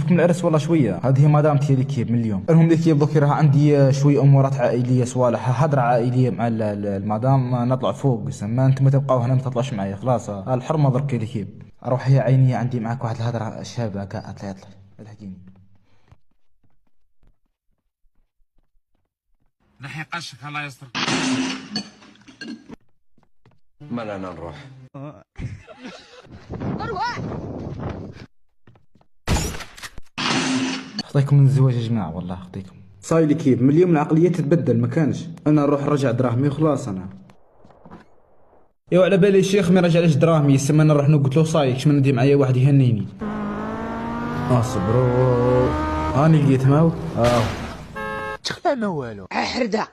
نشوفكم العرس والله شويه. هذه مدامتي لكيب من اليوم. المهم لكيب دوكي راه عندي شوي امورات عائليه، صوالح هدرة عائليه مع المدام. نطلع فوق ما انتم تبقاو هنا، ما تطلعش معايا خلاص. الحرمه درك لكيب. اروح يا عيني، عندي معك واحد الهدرة شابه. اطلع الحقيني. نحي قشك الله يستر. ما لنا نروح. خطيكم من الزواج يا جماعه، والله خطيكم. صاي لي كيف من اليوم العقليه تتبدل، ما كانش انا نروح نرجع دراهمي وخلاص. انا ايوا على بالي الشيخ ما رجعليش دراهمي، يسمى انا نروح قلت له صايك شمن ندي معايا واحد يهنيني. اصبروا هاني لقيت ماو. تخلع ما والو. حردة.